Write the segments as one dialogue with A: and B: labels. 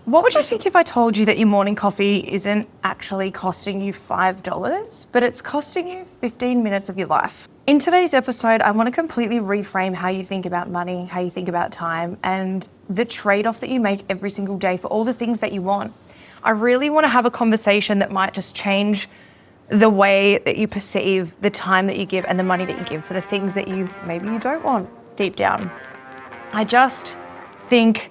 A: What would you think if I told you that your morning coffee isn't actually costing you $5, but it's costing you 15 minutes of your life? In today's episode, I want to completely reframe how you think about money, how you think about time, and the trade-off that you make every single day for all the things that you want. I really want to have a conversation that might just change the way that you perceive the time that you give and the money that you give for the things that maybe you don't want deep down. I just think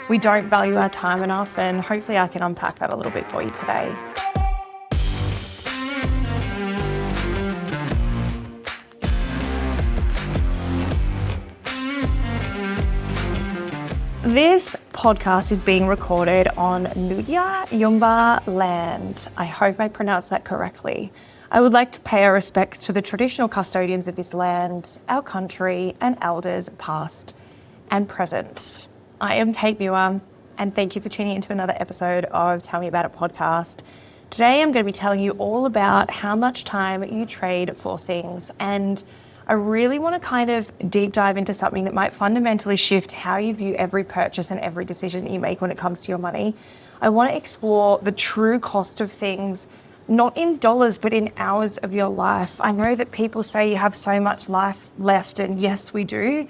A: we don't value our time enough, and hopefully I can unpack that a little bit for you today. This podcast is being recorded on Nudia Yumba land. I hope I pronounced that correctly. I would like to pay our respects to the traditional custodians of this land, our country, and elders past and present. I am Cait Muir, and thank you for tuning into another episode of Tell Me About It podcast. Today I'm going to be telling you all about how much time you trade for things, and I really want to kind of deep dive into something that might fundamentally shift how you view every purchase and every decision you make when it comes to your money. I want to explore the true cost of things, not in dollars, but in hours of your life. I know that people say you have so much life left, and yes, we do,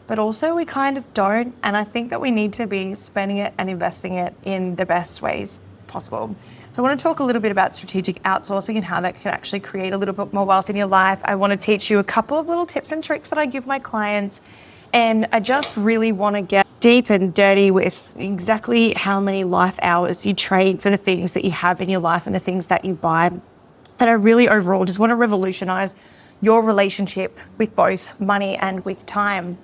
A: but also we kind of don't. And I think that we need to be spending it and investing it in the best ways possible. So I want to talk a little bit about strategic outsourcing and how that can actually create a little bit more wealth in your life. I want to teach you a couple of little tips and tricks that I give my clients. And I just really want to get deep and dirty with exactly how many life hours you trade for the things that you have in your life and the things that you buy. And I really overall just want to revolutionize your relationship with both money and with time.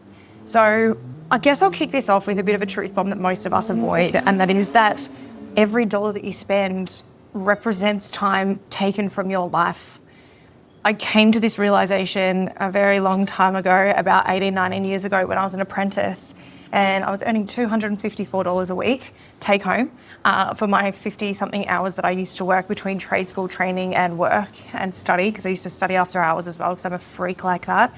A: So I guess I'll kick this off with a bit of a truth bomb that most of us avoid, and that is that every dollar that you spend represents time taken from your life. I came to this realization a very long time ago, about 18, 19 years ago, when I was an apprentice, and I was earning $254 a week take home for my 50-something hours that I used to work between trade school training and work and study, because I used to study after hours as well, because I'm a freak like that.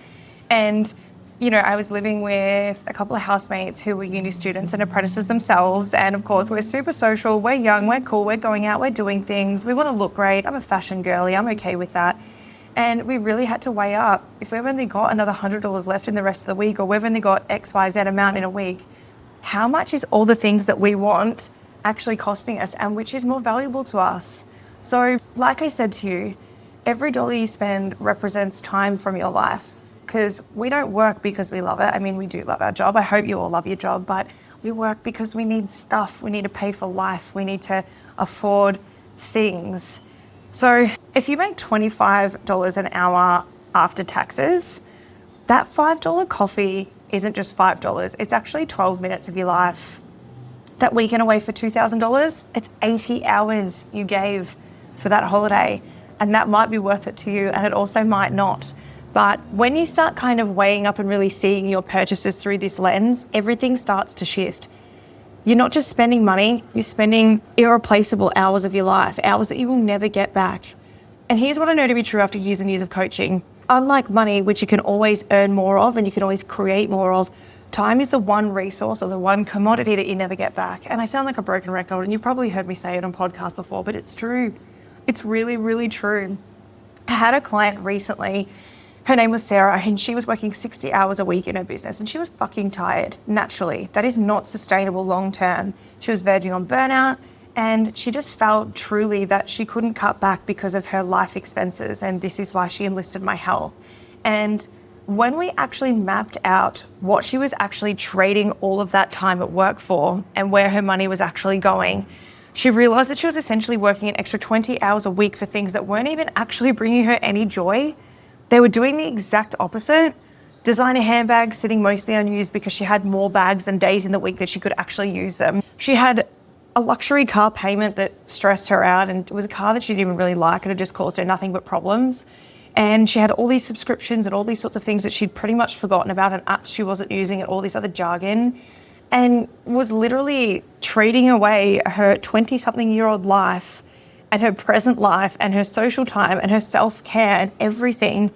A: And you know, I was living with a couple of housemates who were uni students and apprentices themselves. And of course, we're super social, we're young, we're cool, we're going out, we're doing things. We want to look great. I'm a fashion girly, I'm okay with that. And we really had to weigh up, if we've only got another $100 left in the rest of the week, or we've only got X, Y, Z amount in a week, how much is all the things that we want actually costing us, and which is more valuable to us? So like I said to you, every dollar you spend represents time from your life. Because we don't work because we love it. I mean, we do love our job. I hope you all love your job, but we work because we need stuff. We need to pay for life. We need to afford things. So if you make $25 an hour after taxes, that $5 coffee isn't just $5. It's actually 12 minutes of your life. That weekend away for $2,000, it's 80 hours you gave for that holiday. And that might be worth it to you, and it also might not. But when you start kind of weighing up and really seeing your purchases through this lens, everything starts to shift. You're not just spending money, you're spending irreplaceable hours of your life, hours that you will never get back. And here's what I know to be true after years and years of coaching. Unlike money, which you can always earn more of and you can always create more of, time is the one resource or the one commodity that you never get back. And I sound like a broken record, and you've probably heard me say it on podcasts before, but it's true. It's really, really true. I had a client recently. Her name was Sarah, and she was working 60 hours a week in her business, and she was fucking tired, naturally. That is not sustainable long term. She was verging on burnout, and she just felt truly that she couldn't cut back because of her life expenses, and this is why she enlisted my help. And when we actually mapped out what she was actually trading all of that time at work for and where her money was actually going, she realized that she was essentially working an extra 20 hours a week for things that weren't even actually bringing her any joy. They were doing the exact opposite. Designer handbags sitting mostly unused because she had more bags than days in the week that she could actually use them. She had a luxury car payment that stressed her out, and it was a car that she didn't even really like. It had just caused her nothing but problems. And she had all these subscriptions and all these sorts of things that she'd pretty much forgotten about, and apps she wasn't using, and all this other jargon, and was literally trading away her 20-something-year-old life and her present life and her social time and her self-care and everything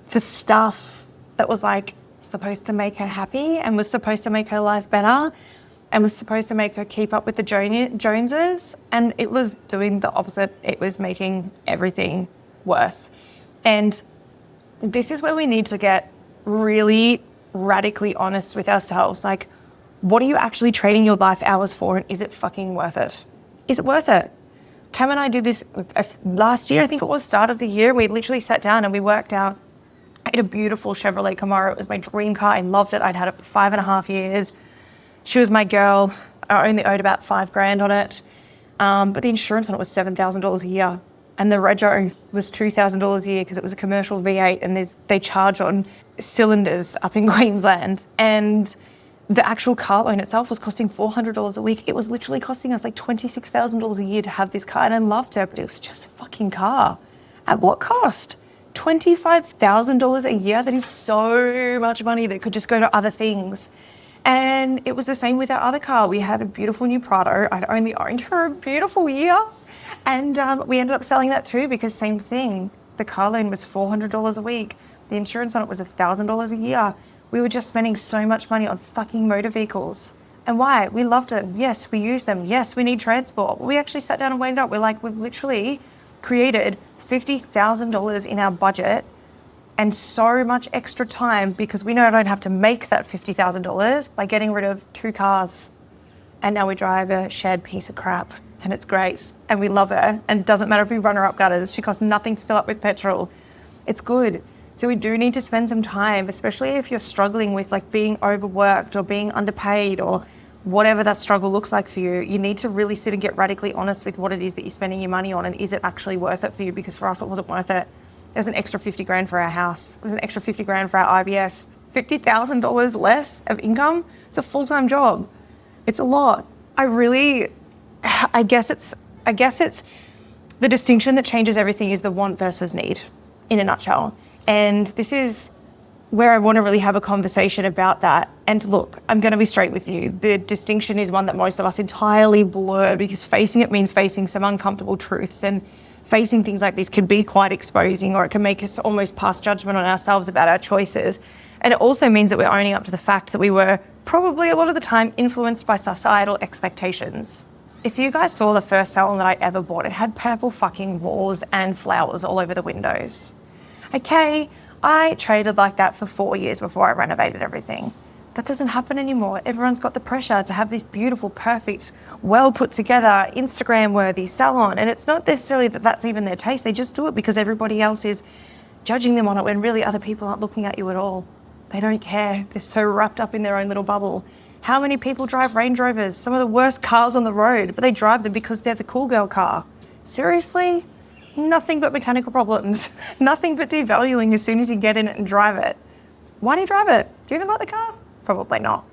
A: for stuff that was like supposed to make her happy and was supposed to make her life better. and was supposed to make her keep up with the Joneses, and it was doing the opposite. It was making everything worse. And this is where we need to get really radically honest with ourselves. Like, what are you actually trading your life hours for, and is it fucking worth it? Is it worth it? Cam and I did this last year, I think it was, start of the year. We literally sat down and we worked out. I had a beautiful Chevrolet Camaro. It was my dream car. I loved it. I'd had it for 5.5 years. She was my girl. I only owed about $5,000 on it. But the insurance on it was $7,000 a year. And the rego was $2,000 a year because it was a commercial V8, and they charge on cylinders up in Queensland. And the actual car loan itself was costing $400 a week. It was literally costing us like $26,000 a year to have this car, and I loved it, but it was just a fucking car. At what cost? $25,000 a year? That is so much money that could just go to other things. And it was the same with our other car. We had a beautiful new Prado. I'd only owned her a beautiful year. And we ended up selling that too, because same thing. The car loan was $400 a week. The insurance on it was $1,000 a year. We were just spending so much money on fucking motor vehicles. And why? We loved them. Yes, we use them. Yes, we need transport. We actually sat down and weighed it up. We're like, we've literally created $50,000 in our budget and so much extra time, because we know I don't have to make that $50,000 by getting rid of 2 cars. And now we drive a shared piece of crap, and it's great. And we love her. And it doesn't matter if we run her up gutters. She costs nothing to fill up with petrol. It's good. So we do need to spend some time, especially if you're struggling with like being overworked or being underpaid or whatever that struggle looks like for you. You need to really sit and get radically honest with what it is that you're spending your money on, and is it actually worth it for you? Because for us, it wasn't worth it. There's an extra $50,000 for our house. There's an extra $50,000 for our IBS. $50,000 less of income. It's a full-time job. It's a lot. I guess it's the distinction that changes everything is the want versus need, in a nutshell. And this is where I want to really have a conversation about that. And look, I'm going to be straight with you. The distinction is one that most of us entirely blur, because facing it means facing some uncomfortable truths, and facing things like this can be quite exposing, or it can make us almost pass judgment on ourselves about our choices. And it also means that we're owning up to the fact that we were probably a lot of the time influenced by societal expectations. If you guys saw the first salon that I ever bought, it had purple fucking walls and flowers all over the windows. Okay, I traded like that for 4 years before I renovated everything. That doesn't happen anymore. Everyone's got the pressure to have this beautiful, perfect, well put together, Instagram worthy salon. And it's not necessarily that that's even their taste. They just do it because everybody else is judging them on it, when really other people aren't looking at you at all. They don't care. They're so wrapped up in their own little bubble. How many people drive Range Rovers? Some of the worst cars on the road, but they drive them because they're the cool girl car. Seriously? Nothing but mechanical problems. Nothing but devaluing as soon as you get in it and drive it. Why do you drive it? Do you even like the car? Probably not.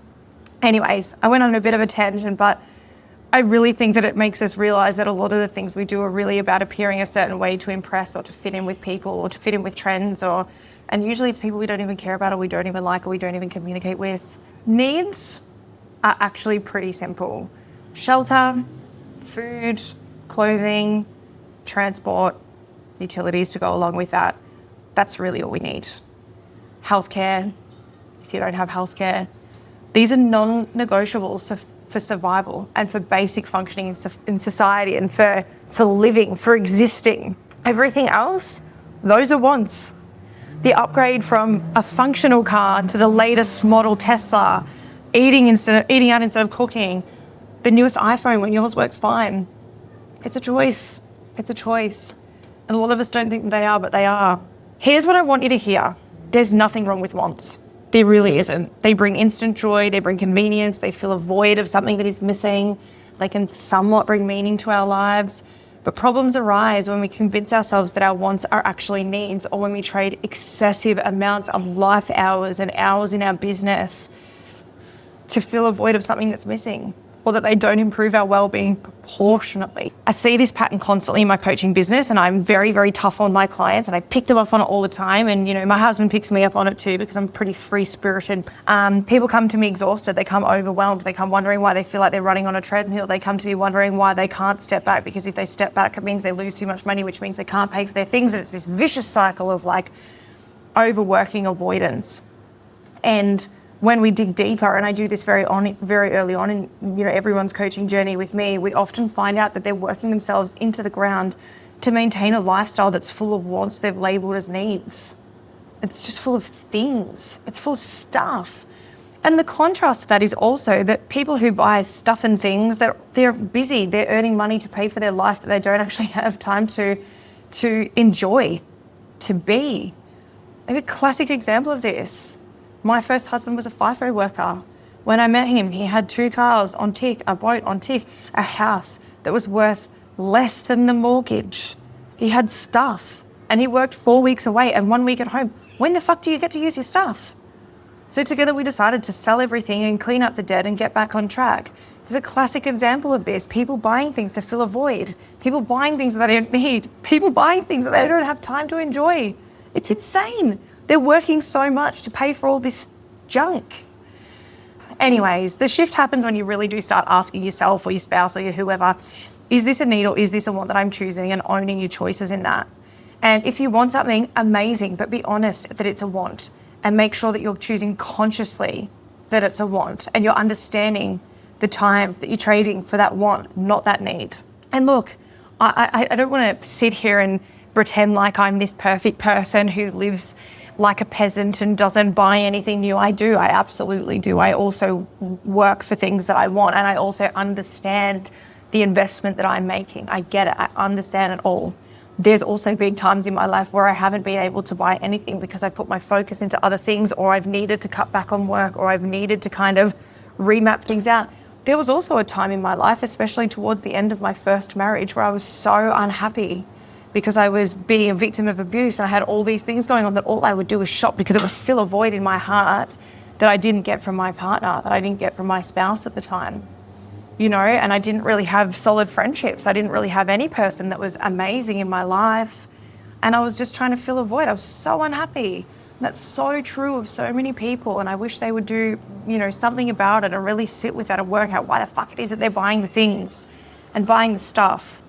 A: Anyways, I went on a bit of a tangent, but I really think that it makes us realize that a lot of the things we do are really about appearing a certain way to impress or to fit in with people or to fit in with trends, and usually it's people we don't even care about or we don't even like or we don't even communicate with. Needs are actually pretty simple. Shelter, food, clothing, transport, utilities to go along with that. That's really all we need. Healthcare, if you don't have healthcare. These are non-negotiables for survival and for basic functioning in society and for living, for existing. Everything else, those are wants. The upgrade from a functional car to the latest model Tesla, eating out instead of cooking, the newest iPhone when yours works fine. It's a choice. It's a choice. And a lot of us don't think they are, but they are. Here's what I want you to hear. There's nothing wrong with wants. There really isn't. They bring instant joy, they bring convenience, they fill a void of something that is missing. They can somewhat bring meaning to our lives. But problems arise when we convince ourselves that our wants are actually needs, or when we trade excessive amounts of life hours and hours in our business to fill a void of something that's missing, or that they don't improve our well-being proportionately. I see this pattern constantly in my coaching business, and I'm very, very tough on my clients, and I pick them up on it all the time. And, my husband picks me up on it too, because I'm pretty free-spirited. People come to me exhausted. They come overwhelmed. They come wondering why they feel like they're running on a treadmill. They come to me wondering why they can't step back, because if they step back, it means they lose too much money, which means they can't pay for their things. And it's this vicious cycle of like overworking avoidance. And when we dig deeper, and I do this very early on in, you know, everyone's coaching journey with me, we often find out that they're working themselves into the ground to maintain a lifestyle that's full of wants they've labelled as needs. It's just full of things. It's full of stuff. And the contrast to that is also that people who buy stuff and things, they're busy, they're earning money to pay for their life that they don't actually have time to enjoy, to be. I have a classic example of this. My first husband was a FIFO worker. When I met him, he had 2 cars on tick, a boat on tick, a house that was worth less than the mortgage. He had stuff, and he worked 4 weeks away and 1 week at home. When the fuck do you get to use your stuff? So together we decided to sell everything and clean up the debt and get back on track. This is a classic example of this. People buying things to fill a void. People buying things that they don't need. People buying things that they don't have time to enjoy. It's insane. They're working so much to pay for all this junk. Anyways, the shift happens when you really do start asking yourself or your spouse or your whoever, is this a need or is this a want that I'm choosing, and owning your choices in that. And if you want something, amazing, but be honest that it's a want, and make sure that you're choosing consciously that it's a want, and you're understanding the time that you're trading for that want, not that need. And look, I don't want to sit here and pretend like I'm this perfect person who lives like a peasant and doesn't buy anything new. I do, I absolutely do. I also work for things that I want, and I also understand the investment that I'm making. I get it, I understand it all. There's also been times in my life where I haven't been able to buy anything because I put my focus into other things, or I've needed to cut back on work, or I've needed to kind of remap things out. There was also a time in my life, especially towards the end of my first marriage, where I was so unhappy because I was being a victim of abuse. I had all these things going on that all I would do was shop because it would fill a void in my heart that I didn't get from my partner, that I didn't get from my spouse at the time. You know, and I didn't really have solid friendships. I didn't really have any person that was amazing in my life. And I was just trying to fill a void. I was so unhappy. And that's so true of so many people. And I wish they would do, you know, something about it and really sit with that and work out why the fuck it is that they're buying the things and buying the stuff.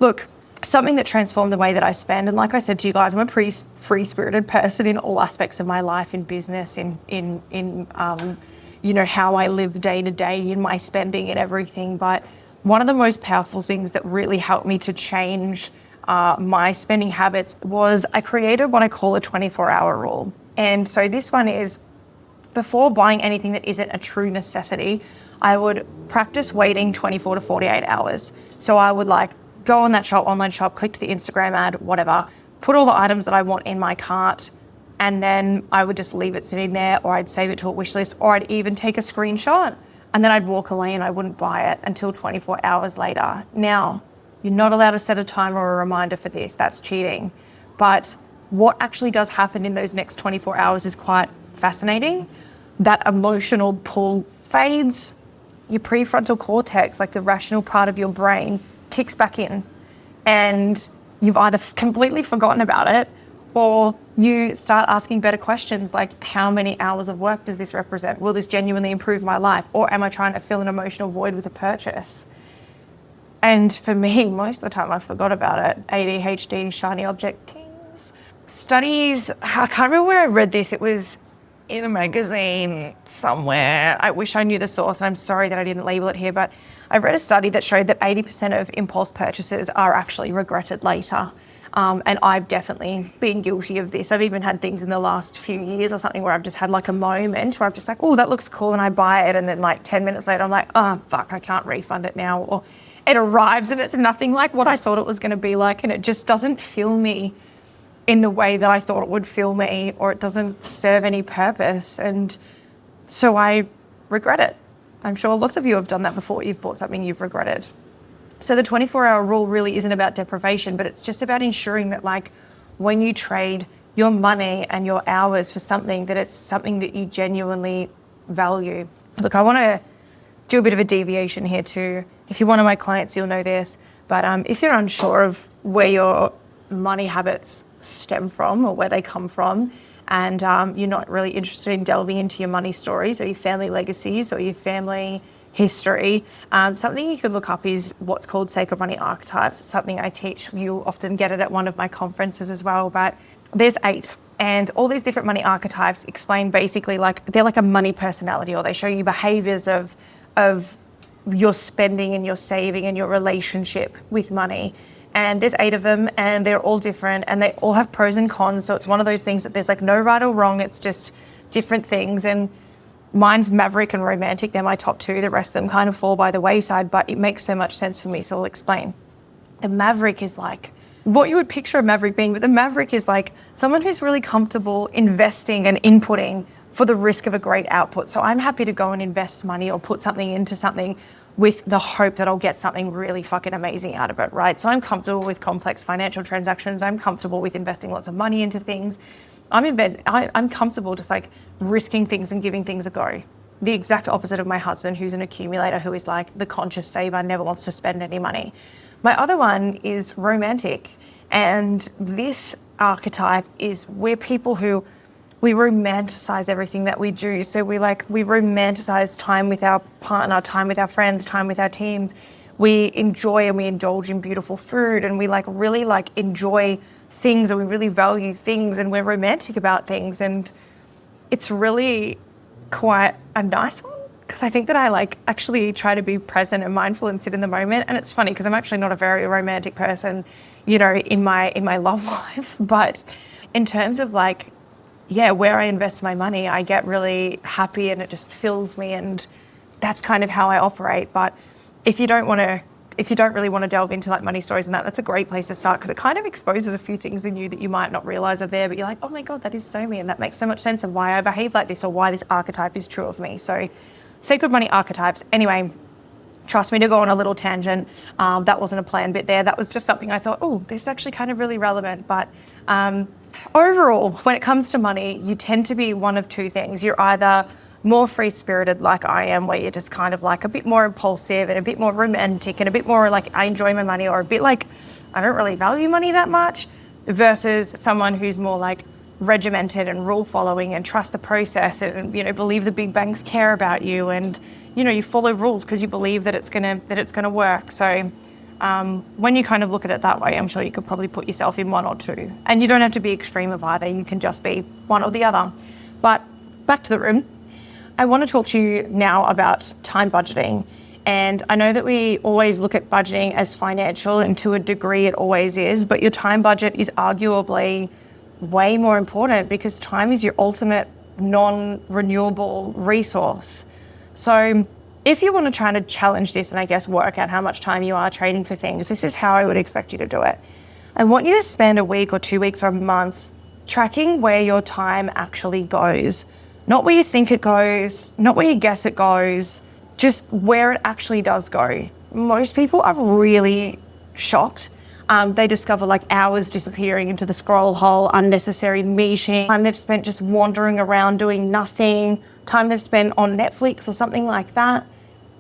A: Look, something that transformed the way that I spend, and like I said to you guys, I'm a pretty free-spirited person in all aspects of my life, in business, in you know, how I live day to day, in my spending and everything. But one of the most powerful things that really helped me to change my spending habits was I created what I call a 24-hour rule. And so this one is, before buying anything that isn't a true necessity, I would practice waiting 24 to 48 hours. So I would like go on that shop, online shop, click to the Instagram ad, whatever, put all the items that I want in my cart, and then I would just leave it sitting there, or I'd save it to a wish list, or I'd even take a screenshot, and then I'd walk away and I wouldn't buy it until 24 hours later. Now, you're not allowed to set a timer or a reminder for this. That's cheating. But what actually does happen in those next 24 hours is quite fascinating. That emotional pull fades. Your prefrontal cortex, like the rational part of your brain, kicks back in, and you've either completely forgotten about it, or you start asking better questions like, how many hours of work does this represent? Will this genuinely improve my life? Or am I trying to fill an emotional void with a purchase? And for me, most of the time I forgot about it. ADHD, shiny object things. Studies, I can't remember where I read this. It was in a magazine somewhere. I wish I knew the source, and I'm sorry that I didn't label it here, but I read a study that showed that 80% of impulse purchases are actually regretted later. And I've definitely been guilty of this. I've even had things in the last few years or something where I've just had like a moment where I've just like, oh, that looks cool, and I buy it, and then like 10 minutes later I'm like, oh, fuck, I can't refund it now. Or it arrives and it's nothing like what I thought it was going to be like, and it just doesn't fill me in the way that I thought it would fill me, or it doesn't serve any purpose. And so I regret it. I'm sure lots of you have done that before. You've bought something you've regretted. So the 24-hour rule really isn't about deprivation, but it's just about ensuring that, like, when you trade your money and your hours for something, that it's something that you genuinely value. Look, I want to do a bit of a deviation here too. If you're one of my clients, you'll know this, but if you're unsure of where your money habits stem from or where they come from, and you're not really interested in delving into your money stories or your family legacies or your family history, something you could look up is what's called Sacred Money Archetypes. It's something I teach. You often get it at one of my conferences as well, but there's 8 And all these different money archetypes explain basically like they're like a money personality, or they show you behaviors of your spending and your saving and your relationship with money. And there's 8 of them, and they're all different, and they all have pros and cons. So it's one of those things that there's like no right or wrong. It's just different things. And mine's maverick and romantic. They're my top 2. The rest of them kind of fall by the wayside, but it makes so much sense for me. So I'll explain. The maverick is like what you would picture a maverick being, but the maverick is like someone who's really comfortable investing and inputting for the risk of a great output. So I'm happy to go and invest money or put something into something with the hope that I'll get something really fucking amazing out of it, right? So I'm comfortable with complex financial transactions. I'm comfortable with investing lots of money into things. I'm comfortable just like risking things and giving things a go. The exact opposite of my husband, who's an accumulator, who is like the conscious saver, never wants to spend any money. My other one is romantic, and this archetype is we're people who we romanticize everything that we do. So we romanticize time with our partner, time with our friends, time with our teams. We enjoy and we indulge in beautiful food, and we like really like enjoy things, and we really value things, and we're romantic about things. And it's really quite a nice one, because I think that I like actually try to be present and mindful and sit in the moment. And it's funny because I'm actually not a very romantic person, you know, in my love life. But in terms of like, yeah, where I invest my money, I get really happy and it just fills me, and that's kind of how I operate. But if you don't really want to delve into like money stories and that's a great place to start, because it kind of exposes a few things in you that you might not realize are there, but you're like, oh my God, that is so me, and that makes so much sense, and why I behave like this, or why this archetype is true of me. So sacred money archetypes. Anyway, trust me to go on a little tangent. That wasn't a planned bit there. That was just something I thought, oh, this is actually kind of really relevant. But overall, when it comes to money, you tend to be one of 2 things. You're either more free-spirited like I am, where you're just kind of like a bit more impulsive and a bit more romantic and a bit more like I enjoy my money, or a bit like I don't really value money that much, versus someone who's more like regimented and rule following and trust the process, and you know, believe the big banks care about you, and you know, you follow rules because you believe that it's gonna work. So when you kind of look at it that way, I'm sure you could probably put yourself in one or 2, and you don't have to be extreme of either. You can just be one or the other. But back to the room. I want to talk to you now about time budgeting. And I know that we always look at budgeting as financial, and to a degree it always is, but your time budget is arguably way more important, because time is your ultimate non-renewable resource. So if you want to try to challenge this and I guess work out how much time you are trading for things, this is how I would expect you to do it. I want you to spend a week or 2 weeks or a month tracking where your time actually goes. Not where you think it goes, not where you guess it goes, just where it actually does go. Most people are really shocked. They discover like hours disappearing into the scroll hole, unnecessary meeting, time they've spent just wandering around doing nothing, time they've spent on Netflix or something like that.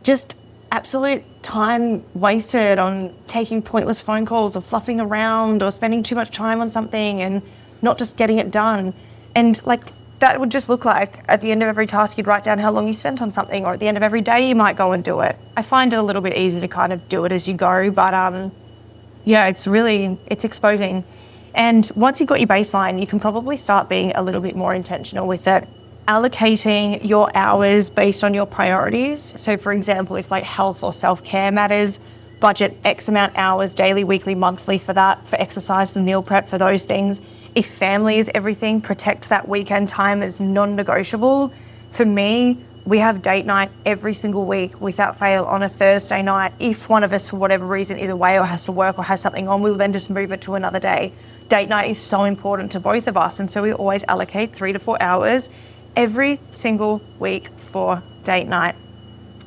A: Just absolute time wasted on taking pointless phone calls or fluffing around or spending too much time on something and not just getting it done. And like, that would just look like at the end of every task, you'd write down how long you spent on something, or at the end of every day, you might go and do it. I find it a little bit easy to kind of do it as you go, but yeah, it's exposing. And once you've got your baseline, you can probably start being a little bit more intentional with it. Allocating your hours based on your priorities. So for example, if like health or self-care matters, budget X amount hours daily, weekly, monthly for that, for exercise, for meal prep, for those things. If family is everything, protect that weekend time as non-negotiable. For me, we have date night every single week without fail on a Thursday night. If one of us, for whatever reason, is away or has to work or has something on, we will then just move it to another day. Date night is so important to both of us, and so we always allocate 3 to 4 hours every single week for date night.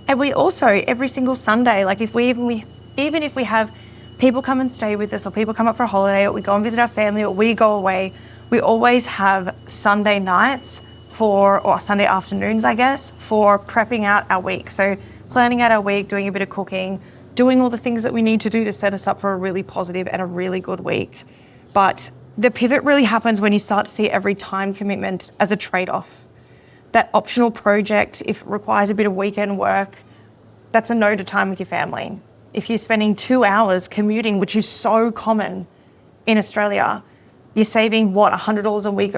A: And we also, every single Sunday, like even if we have people come and stay with us, or people come up for a holiday, or we go and visit our family, or we go away, we always have Sunday nights or Sunday afternoons, I guess, for prepping out our week. So planning out our week, doing a bit of cooking, doing all the things that we need to do to set us up for a really positive and a really good week. But the pivot really happens when you start to see every time commitment as a trade-off. That optional project, if it requires a bit of weekend work, that's a no to time with your family. If you're spending 2 hours commuting, which is so common in Australia, You're saving what, $100 a week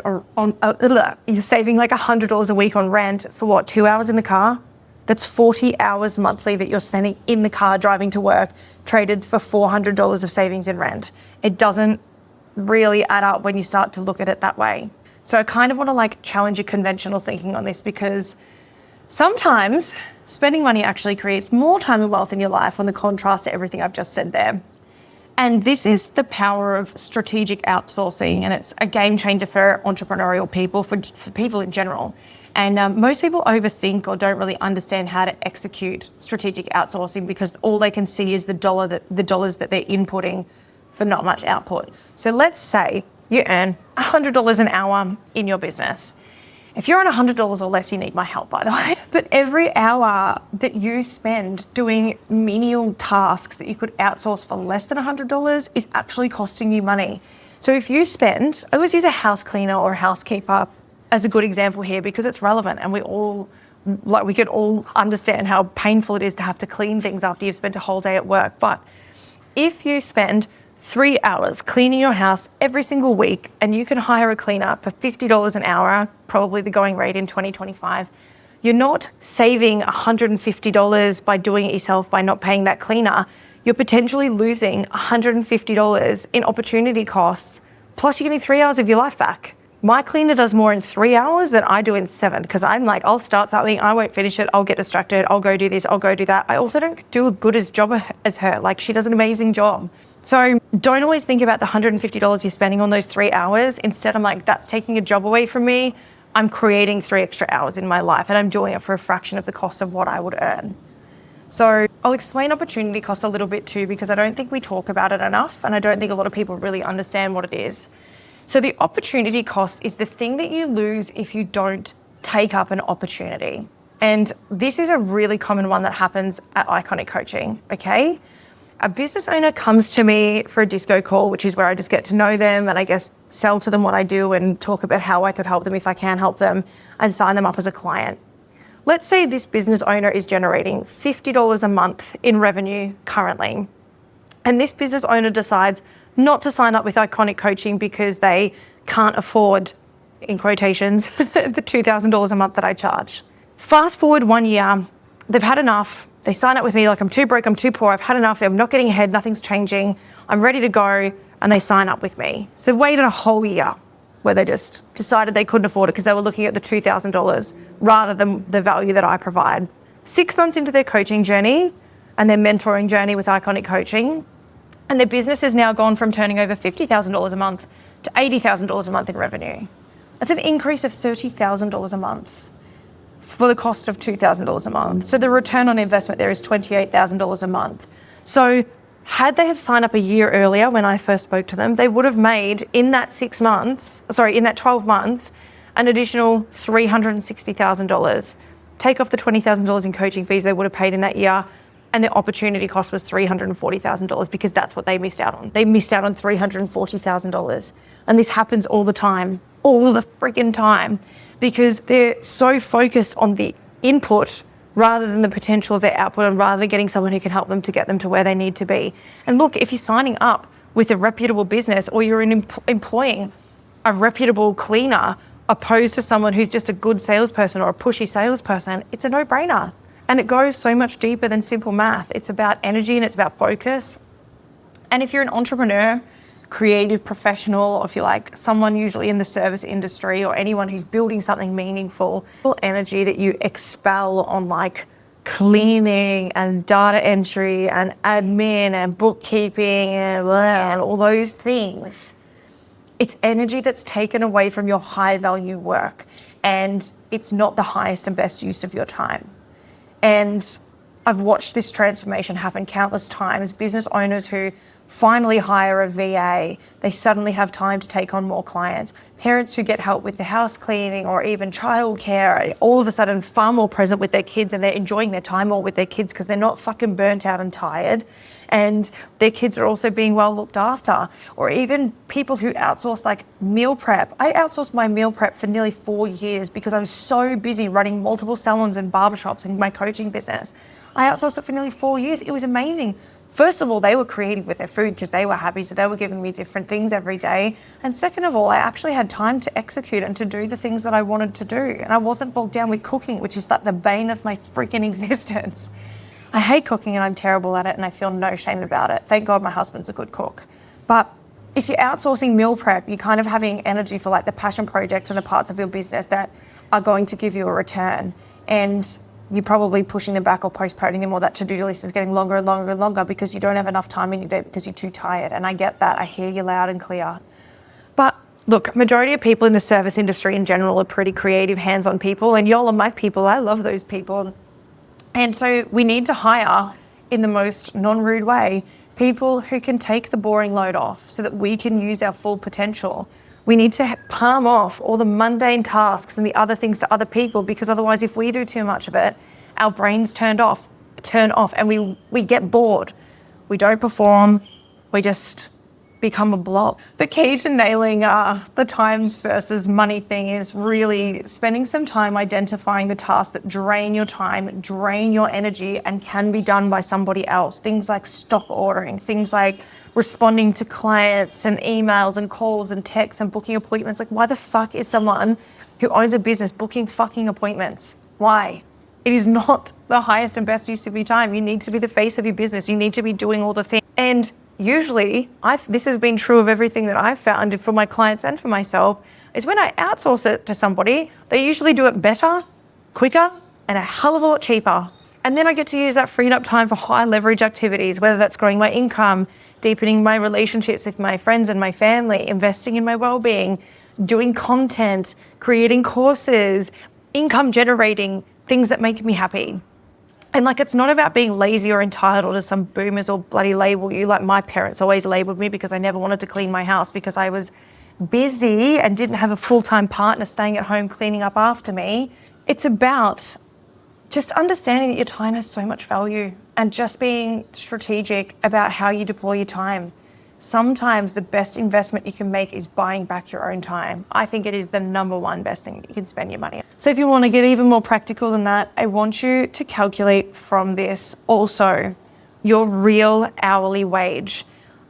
A: you're saving like $100 a week on rent for what, 2 hours in the car? That's 40 hours monthly that you're spending in the car driving to work, traded for $400 of savings in rent. It doesn't really add up when you start to look at it that way. So I kind of want to like challenge your conventional thinking on this, because sometimes spending money actually creates more time and wealth in your life, on the contrast to everything I've just said there. And this is the power of strategic outsourcing, and it's a game changer for entrepreneurial people, for people in general. And most people overthink or don't really understand how to execute strategic outsourcing, because all they can see is the dollars that they're inputting for not much output. So let's say you earn $100 an hour in your business. If you're on $100 or less, you need my help, by the way. But every hour that you spend doing menial tasks that you could outsource for less than $100 is actually costing you money. So if you spend, I always use a house cleaner or a housekeeper as a good example here, because it's relevant, and we could all understand how painful it is to have to clean things after you've spent a whole day at work. But if you spend 3 hours cleaning your house every single week, and you can hire a cleaner for $50 an hour, probably the going rate in 2025, you're not saving $150 by doing it yourself by not paying that cleaner. You're potentially losing $150 in opportunity costs, plus you're getting 3 hours of your life back. My cleaner does more in 3 hours than I do in 7, because I'm like, I'll start something, I won't finish it, I'll get distracted, I'll go do this, I'll go do that. I also don't do a good job as her. Like, she does an amazing job. So don't always think about the $150 you're spending on those 3 hours. Instead, I'm like, that's taking a job away from me. I'm creating 3 extra hours in my life, and I'm doing it for a fraction of the cost of what I would earn. So I'll explain opportunity cost a little bit too, because I don't think we talk about it enough, and I don't think a lot of people really understand what it is. So the opportunity cost is the thing that you lose if you don't take up an opportunity. And this is a really common one that happens at Iconic Coaching, okay? A business owner comes to me for a disco call, which is where I just get to know them and I guess sell to them what I do and talk about how I could help them if I can help them, and sign them up as a client. Let's say this business owner is generating $50 a month in revenue currently, and this business owner decides not to sign up with Iconic Coaching because they can't afford, in quotations, the $2,000 a month that I charge. Fast forward 1 year, they've had enough. They sign up with me like, I'm too broke, I'm too poor, I've had enough, I'm not getting ahead, nothing's changing, I'm ready to go, and they sign up with me. So they've waited a whole year where they just decided they couldn't afford it because they were looking at the $2,000 rather than the value that I provide. 6 months into their coaching journey and their mentoring journey with Iconic Coaching, and their business has now gone from turning over $50,000 a month to $80,000 a month in revenue. That's an increase of $30,000 a month for the cost of $2,000 a month. So the return on investment there is $28,000 a month. So had they have signed up a year earlier when I first spoke to them, they would have made in that 12 months, an additional $360,000. Take off the $20,000 in coaching fees they would have paid in that year, and the opportunity cost was $340,000 because that's what they missed out on. They missed out on $340,000. And this happens all the time, all the freaking time, because they're so focused on the input rather than the potential of their output, and rather than getting someone who can help them to get them to where they need to be. And look, if you're signing up with a reputable business, or you're employing a reputable cleaner opposed to someone who's just a good salesperson or a pushy salesperson, it's a no-brainer. And it goes so much deeper than simple math. It's about energy and it's about focus. And if you're an entrepreneur, creative professional, or if you're like someone usually in the service industry, or anyone who's building something meaningful, energy that you expel on like cleaning and data entry and admin and bookkeeping and all those things, it's energy that's taken away from your high value work, and it's not the highest and best use of your time. And I've watched this transformation happen countless times. Business owners who finally hire a VA, they suddenly have time to take on more clients. Parents who get help with the house cleaning or even childcare, all of a sudden far more present with their kids, and they're enjoying their time more with their kids because they're not fucking burnt out and tired. And their kids are also being well looked after. Or even people who outsource like meal prep. I outsourced my meal prep for nearly 4 years because I was so busy running multiple salons and barbershops in my coaching business. I outsourced it for nearly 4 years. It was amazing. First of all, they were creative with their food because they were happy, so they were giving me different things every day. And second of all, I actually had time to execute and to do the things that I wanted to do. And I wasn't bogged down with cooking, which is like the bane of my freaking existence. I hate cooking and I'm terrible at it and I feel no shame about it. Thank God my husband's a good cook. But if you're outsourcing meal prep, you're kind of having energy for like the passion projects and the parts of your business that are going to give you a return. And you're probably pushing them back or postponing them, or that to-do list is getting longer and longer and longer because you don't have enough time in your day because you're too tired. And I get that. I hear you loud and clear. But look, majority of people in the service industry in general are pretty creative, hands-on people, and y'all are my people. I love those people. And so we need to hire, in the most non-rude way, people who can take the boring load off so that we can use our full potential. We need to palm off all the mundane tasks and the other things to other people, because otherwise if we do too much of it, our brains turn off and we get bored. We don't perform, we just become a blob. The key to nailing the time versus money thing is really spending some time identifying the tasks that drain your time, drain your energy, and can be done by somebody else. Things like stock ordering, things like responding to clients and emails and calls and texts and booking appointments. Like, why the fuck is someone who owns a business booking fucking appointments? Why? It is not the highest and best use of your time. You need to be the face of your business. You need to be doing all the things. And usually, this has been true of everything that I've found for my clients and for myself, is when I outsource it to somebody, they usually do it better, quicker, and a hell of a lot cheaper. And then I get to use that freed up time for high leverage activities, whether that's growing my income, deepening my relationships with my friends and my family, investing in my well-being, doing content, creating courses, income generating, things that make me happy. And like, it's not about being lazy or entitled as some boomers or bloody label you, like my parents always labeled me because I never wanted to clean my house because I was busy and didn't have a full-time partner staying at home cleaning up after me. It's about just understanding that your time has so much value and just being strategic about how you deploy your time. Sometimes the best investment you can make is buying back your own time. I think it is the number one best thing that you can spend your money on. So if you want to get even more practical than that, I want you to calculate from this also your real hourly wage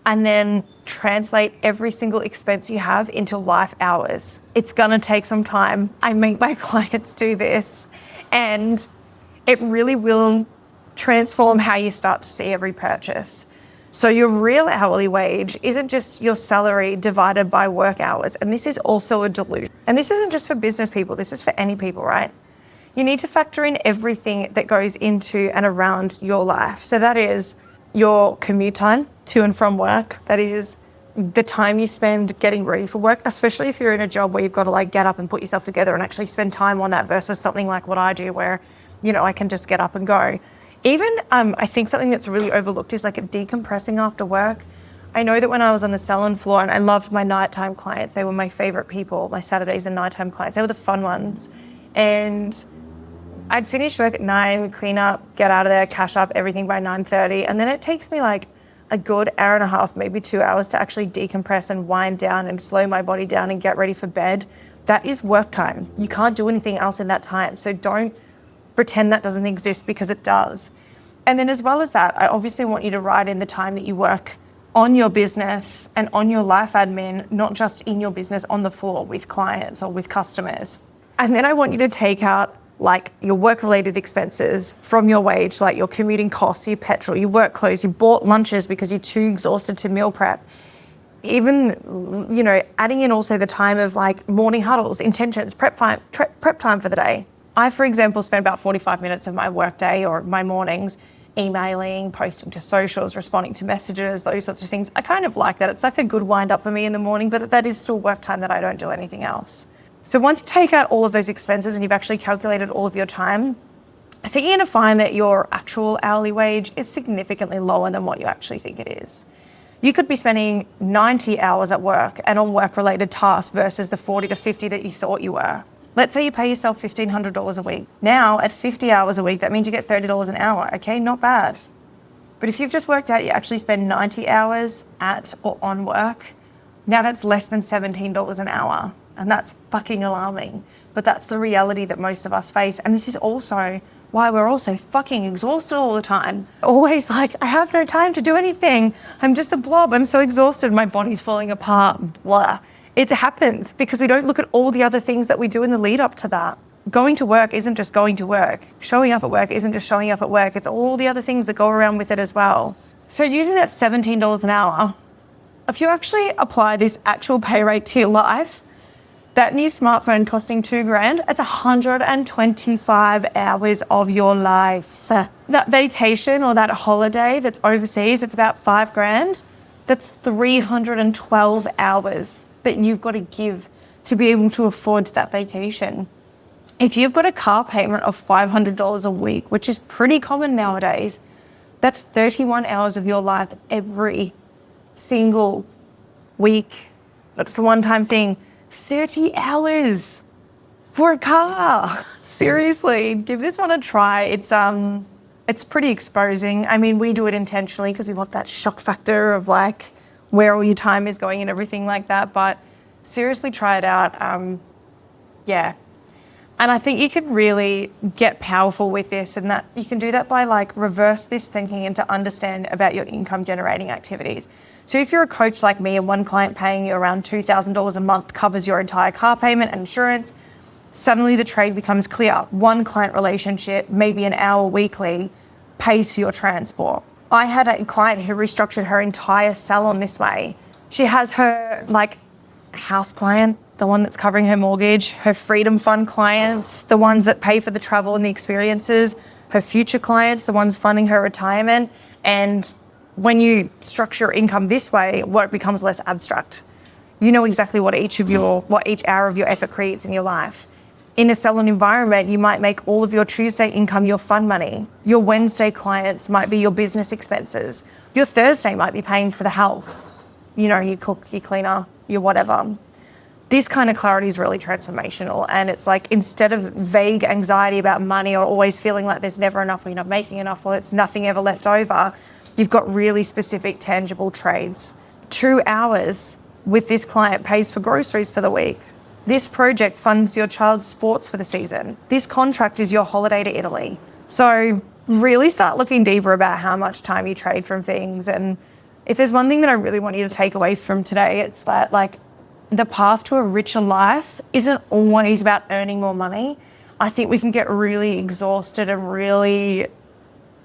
A: and then translate every single expense you have into life hours. It's going to take some time. I make my clients do this, and it really will transform how you start to see every purchase. So your real hourly wage isn't just your salary divided by work hours. And this is also a delusion. And this isn't just for business people, this is for any people, right? You need to factor in everything that goes into and around your life. So that is your commute time to and from work. That is the time you spend getting ready for work, especially if you're in a job where you've got to like get up and put yourself together and actually spend time on that versus something like what I do where, you know, I can just get up and go. Even, I think something that's really overlooked is like decompressing after work. I know that when I was on the salon floor, and I loved my nighttime clients, they were my favorite people, my Saturdays and nighttime clients, they were the fun ones. And I'd finish work at 9, clean up, get out of there, cash up everything by 9:30. And then it takes me like a good hour and a half, maybe 2 hours to actually decompress and wind down and slow my body down and get ready for bed. That is work time. You can't do anything else in that time. So don't pretend that doesn't exist, because it does. And then as well as that, I obviously want you to write in the time that you work on your business and on your life admin, not just in your business on the floor with clients or with customers. And then I want you to take out like your work-related expenses from your wage, like your commuting costs, your petrol, your work clothes, you bought lunches because you're too exhausted to meal prep. Even, you know, adding in also the time of like morning huddles, intentions, prep time for the day. I, for example, spend about 45 minutes of my workday or my mornings emailing, posting to socials, responding to messages, those sorts of things. I kind of like that. It's like a good wind up for me in the morning, but that is still work time that I don't do anything else. So once you take out all of those expenses and you've actually calculated all of your time, I think you're going to find that your actual hourly wage is significantly lower than what you actually think it is. You could be spending 90 hours at work and on work-related tasks versus the 40 to 50 that you thought you were. Let's say you pay yourself $1,500 a week. Now, at 50 hours a week, that means you get $30 an hour. Okay, not bad. But if you've just worked out you actually spend 90 hours at or on work, now that's less than $17 an hour. And that's fucking alarming. But that's the reality that most of us face. And this is also why we're all so fucking exhausted all the time. Always like, I have no time to do anything. I'm just a blob. I'm so exhausted. My body's falling apart. Blah. It happens because we don't look at all the other things that we do in the lead up to that. Going to work isn't just going to work. Showing up at work isn't just showing up at work. It's all the other things that go around with it as well. So using that $17 an hour, if you actually apply this actual pay rate to your life, that new smartphone costing $2,000, it's 125 hours of your life. That vacation or that holiday that's overseas, it's about $5,000. That's 312 hours that you've got to give to be able to afford that vacation. If you've got a car payment of $500 a week, which is pretty common nowadays, that's 31 hours of your life every single week. That's the one-time thing. 30 hours for a car. Seriously, give this one a try. It's pretty exposing. I mean, we do it intentionally because we want that shock factor of like where all your time is going and everything like that. But seriously, try it out. Yeah. And I think you can really get powerful with this, and that you can do that by like reverse this thinking and to understand about your income generating activities. So if you're a coach like me and one client paying you around $2,000 a month covers your entire car payment and insurance, suddenly the trade becomes clear. One client relationship, maybe an hour weekly, pays for your transport. I had a client who restructured her entire salon this way. She has her like house client, the one that's covering her mortgage, her freedom fund clients, the ones that pay for the travel and the experiences, her future clients, the ones funding her retirement. And when you structure your income this way, work becomes less abstract. You know exactly what each hour of your effort creates in your life. In a salon environment, you might make all of your Tuesday income your fund money. Your Wednesday clients might be your business expenses. Your Thursday might be paying for the help. You know, your cook, your cleaner, your whatever. This kind of clarity is really transformational. And it's like, instead of vague anxiety about money or always feeling like there's never enough or you're not making enough or it's nothing ever left over, you've got really specific, tangible trades. 2 hours with this client pays for groceries for the week. This project funds your child's sports for the season. This contract is your holiday to Italy. So really start looking deeper about how much time you trade from things. And if there's one thing that I really want you to take away from today, it's that like the path to a richer life isn't always about earning more money. I think we can get really exhausted and really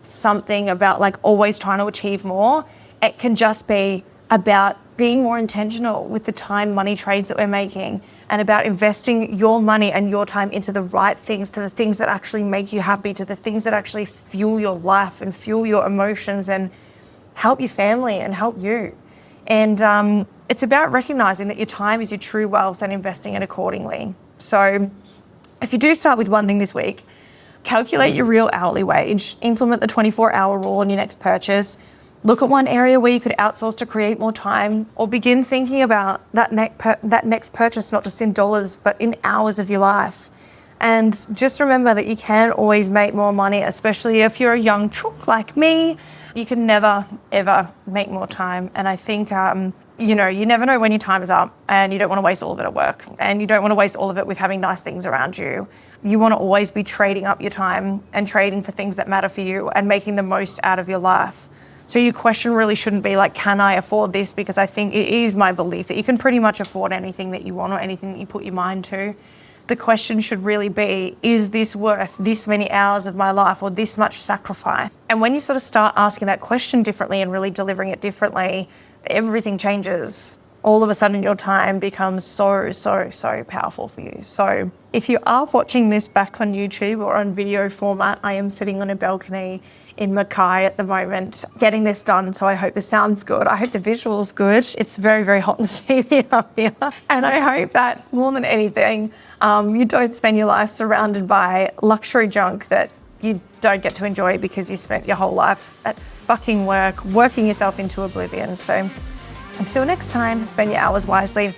A: something about like always trying to achieve more. It can just be about being more intentional with the time money trades that we're making, and about investing your money and your time into the right things, to the things that actually make you happy, to the things that actually fuel your life and fuel your emotions and help your family and help you. And it's about recognizing that your time is your true wealth and investing it accordingly. So if you do start with one thing this week, calculate your real hourly wage, implement the 24-hour rule on your next purchase, look at one area where you could outsource to create more time, or begin thinking about that next purchase, not just in dollars, but in hours of your life. And just remember that you can always make more money, especially if you're a young chook like me. You can never, ever make more time. And I think, you never know when your time is up, and you don't want to waste all of it at work, and you don't want to waste all of it with having nice things around you. You want to always be trading up your time and trading for things that matter for you and making the most out of your life. So your question really shouldn't be like, can I afford this? Because I think it is my belief that you can pretty much afford anything that you want or anything that you put your mind to. The question should really be, is this worth this many hours of my life or this much sacrifice? And when you sort of start asking that question differently and really delivering it differently, everything changes. All of a sudden your time becomes so, so, so powerful for you. So if you are watching this back on YouTube or on video format, I am sitting on a balcony in Mackay at the moment getting this done. So I hope the sound's good. I hope the visual's good. It's very, very hot and steamy up here. And I hope that more than anything, you don't spend your life surrounded by luxury junk that you don't get to enjoy because you spent your whole life at fucking work, working yourself into oblivion. So until next time, spend your hours wisely.